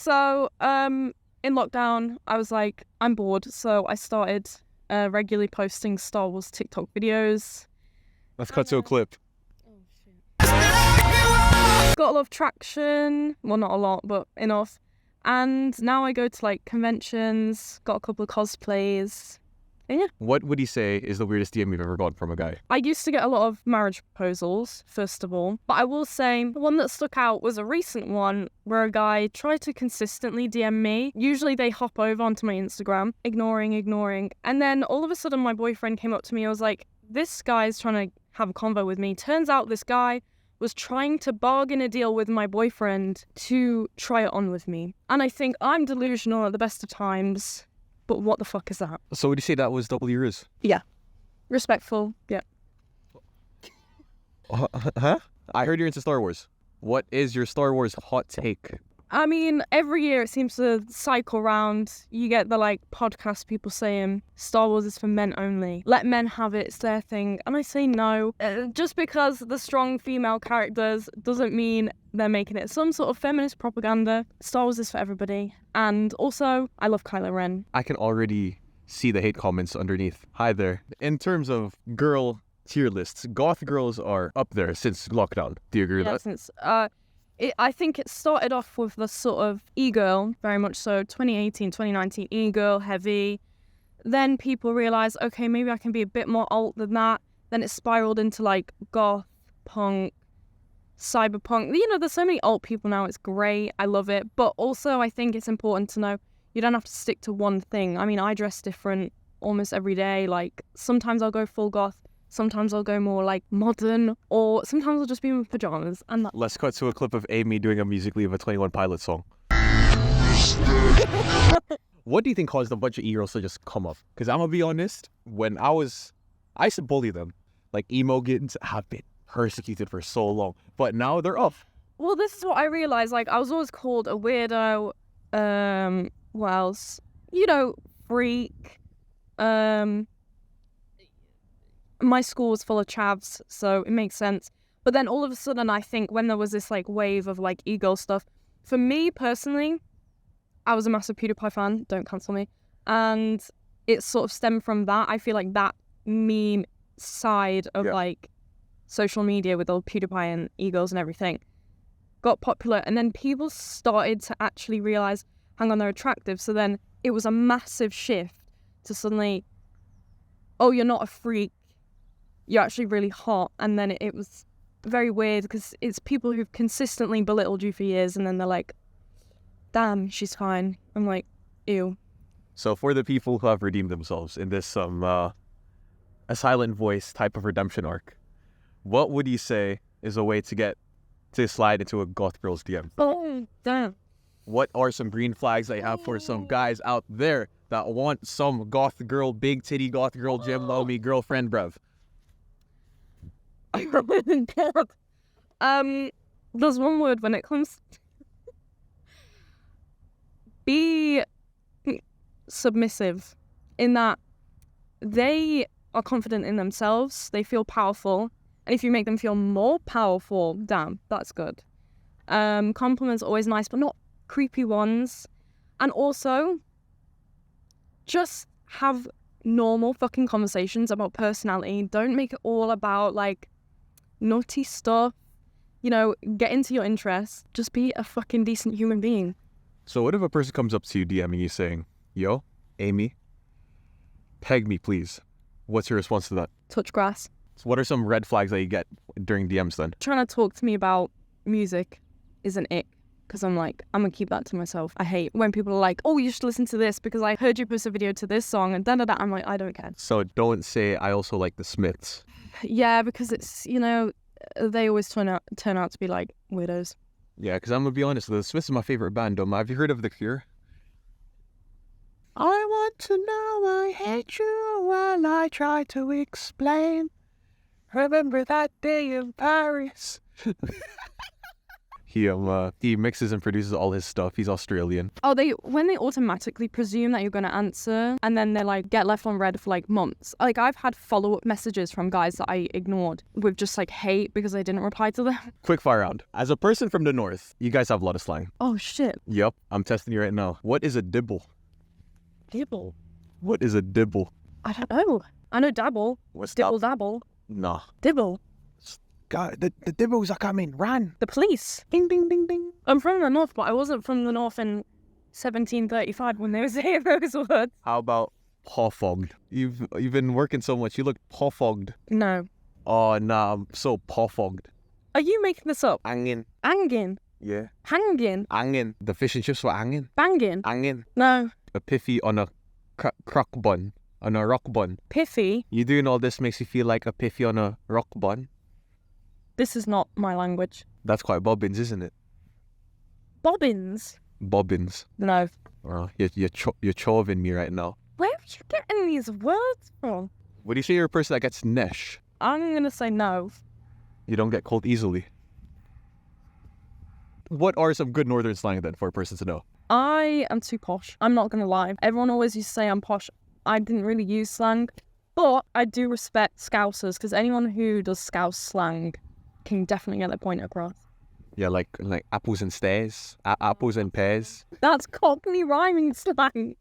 So, in lockdown, I was like, I'm bored. So I started regularly posting Star Wars TikTok videos. Let's cut to a clip. Oh, shit. Got a lot of traction. Well, not a lot, but enough. And now I go to like conventions, got a couple of cosplays. And yeah. What would you say is the weirdest DM you've ever gotten from a guy? I used to get a lot of marriage proposals, first of all. But I will say the one that stuck out was a recent one where a guy tried to consistently DM me. Usually they hop over onto my Instagram, ignoring. And then all of a sudden my boyfriend came up to me. I was like, this guy's trying to have a convo with me. Turns out this guy was trying to bargain a deal with my boyfriend to try it on with me. And I think I'm delusional at the best of times. But what the fuck is that? So would you say that was double yours? Yeah. Respectful, yeah. Huh? I heard you're into Star Wars. What is your Star Wars hot take? I mean, every year it seems to cycle round. You get the, like, podcast people saying Star Wars is for men only. Let men have it, it's their thing. And I say no. Just because the strong female characters doesn't mean they're making it some sort of feminist propaganda. Star Wars is for everybody. And also, I love Kylo Ren. I can already see the hate comments underneath. Hi there. In terms of girl tier lists, goth girls are up there since lockdown. Do you agree with that? Since, I think it started off with the sort of e-girl, very much so, 2018, 2019, e-girl, heavy. Then people realised, okay, maybe I can be a bit more alt than that. Then it spiraled into like goth, punk, cyberpunk. You know, there's so many alt people now, it's great, I love it. But also I think it's important to know you don't have to stick to one thing. I mean, I dress different almost every day. Like sometimes I'll go full goth, sometimes I'll go more like modern, or sometimes I'll just be in pajamas. And Let's cut to a clip of Amy doing a musically of a 21 Pilots song. What do you think caused a bunch of e-girls to just come up? Because I'm going to be honest, when I used to bully them. Like emo kids have been persecuted for so long, but now they're up. Well, this is what I realised. Like I was always called a weirdo, what else? You know, freak. My school was full of chavs, so it makes sense. But then all of a sudden, I think when there was this like wave of like e-girl stuff, for me personally, I was a massive PewDiePie fan, don't cancel me. And it sort of stemmed from that. I feel like that meme side of like social media with all PewDiePie and e-girls and everything got popular. And then people started to actually realize, hang on, they're attractive. So then it was a massive shift to suddenly, oh, you're not a freak. You're actually really hot. And then it was very weird because it's people who've consistently belittled you for years and then they're like, damn, she's fine. I'm like, ew. So for the people who have redeemed themselves in this a silent voice type of redemption arc, what would you say is a way to slide into a goth girl's DM? Oh, damn. What are some green flags I have for some guys out there that want some goth girl, big titty goth girl, Jim Lomi girlfriend, bruv? There's one word when it comes. Be submissive in that they are confident in themselves, they feel powerful, and if you make them feel more powerful, damn, that's good. Compliments are always nice, but not creepy ones. And also, just have normal fucking conversations about personality. Don't make it all about like naughty stuff. You know, get into your interests. Just be a fucking decent human being. So what if a person comes up to you DMing you saying, yo, Amy, peg me please? What's your response to that? Touch grass. So what are some red flags that you get during DMs then? Trying to talk to me about music isn't it. Because I'm like, I'm going to keep that to myself. I hate when people are like, oh, you should listen to this because I heard you post a video to this song and da-da-da. I'm like, I don't care. So don't say, I also like the Smiths. Yeah, because it's, you know, they always turn out to be like weirdos. Yeah, because I'm going to be honest, the Smiths is my favorite band. Have you heard of The Cure? I want to know I hate you while I try to explain. Remember that day in Paris. He mixes and produces all his stuff. He's Australian. Oh, when they automatically presume that you're going to answer and then they like get left on red for like months. Like I've had follow-up messages from guys that I ignored with just like hate because I didn't reply to them. Quick fire round. As a person from the north, you guys have a lot of slang. Oh shit. Yep, I'm testing you right now. What is a dibble? Dibble? What is a dibble? I don't know. I know dabble. What's Dibble that? dabble. Nah. Dibble. God, the dibbles are coming. Run. The police. Ding ding ding ding. I'm from the north, but I wasn't from the north in 1735 when they were saying those words. How about paw-fogged? You've been working so much. You look paw-fogged. No. Oh, nah, I'm so paw-fogged. Are you making this up? Angin. Angin. Yeah. Hangin. Angin. The fish and chips were angin. Bangin. Angin. No. A piffy on a crock bun. On a rock bun. Piffy. You doing all this makes you feel like a piffy on a rock bun. This is not my language. That's quite bobbins, isn't it? Bobbins? Bobbins. No. You're choving me right now. Where are you getting these words from? Would you say you're a person that gets nesh? I'm going to say no. You don't get cold easily. What are some good northern slang then for a person to know? I am too posh. I'm not going to lie. Everyone always used to say I'm posh. I didn't really use slang. But I do respect Scousers because anyone who does Scouse slang can definitely get their point across. Yeah, like apples and stairs, apples and pears. That's Cockney rhyming slang.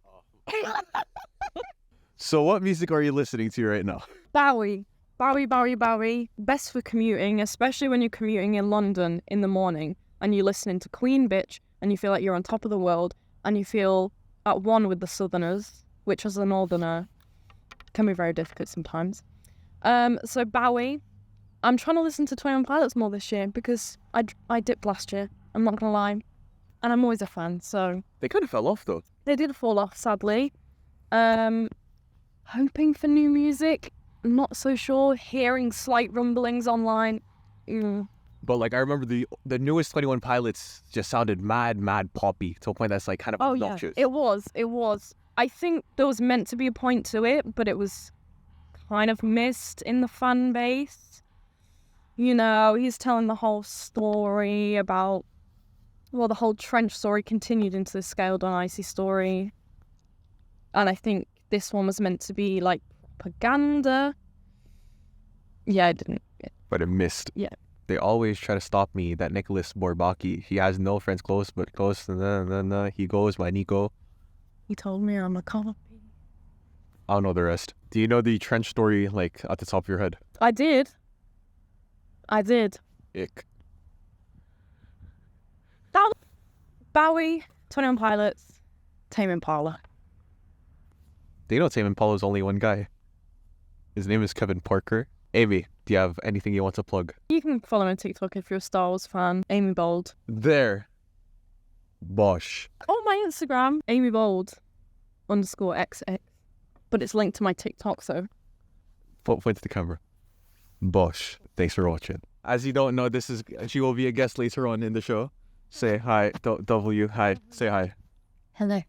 So what music are you listening to right now? Bowie. Bowie, Bowie, Bowie. Best for commuting, especially when you're commuting in London in the morning and you're listening to Queen Bitch and you feel like you're on top of the world and you feel at one with the Southerners, which as a Northerner can be very difficult sometimes. So Bowie. I'm trying to listen to 21 Pilots more this year because I dipped last year. I'm not going to lie. And I'm always a fan, so... They kind of fell off, though. They did fall off, sadly. Hoping for new music. Not so sure. Hearing slight rumblings online. But, like, I remember the newest 21 Pilots just sounded mad poppy to a point that's, like, kind of obnoxious. Yeah. It was. I think there was meant to be a point to it, but it was kind of missed in the fan base. You know, he's telling the whole story about, well, the whole trench story continued into the Scaled on Icy story. And I think this one was meant to be like propaganda. Yeah, it didn't. But it missed. Yeah. They always try to stop me, that Nicholas Bourbaki. He has no friends close, but close. He goes, my Nico. He told me I'm a copy. I don't know the rest. Do you know the trench story, like, at the top of your head? I did. Ick. Bowie, 21 Pilots, Tame Impala. Do you know Tame Impala's only one guy? His name is Kevin Parker. Amy, do you have anything you want to plug? You can follow me on TikTok if you're a Star Wars fan. Amy Bold. There. Bosh. On my Instagram, Amy Bold _XX. But it's linked to my TikTok, so. Point to the camera. Bosh. Thanks for watching. As you don't know, she will be a guest later on in the show. Say hi. W. Hi. Say hi. Hello.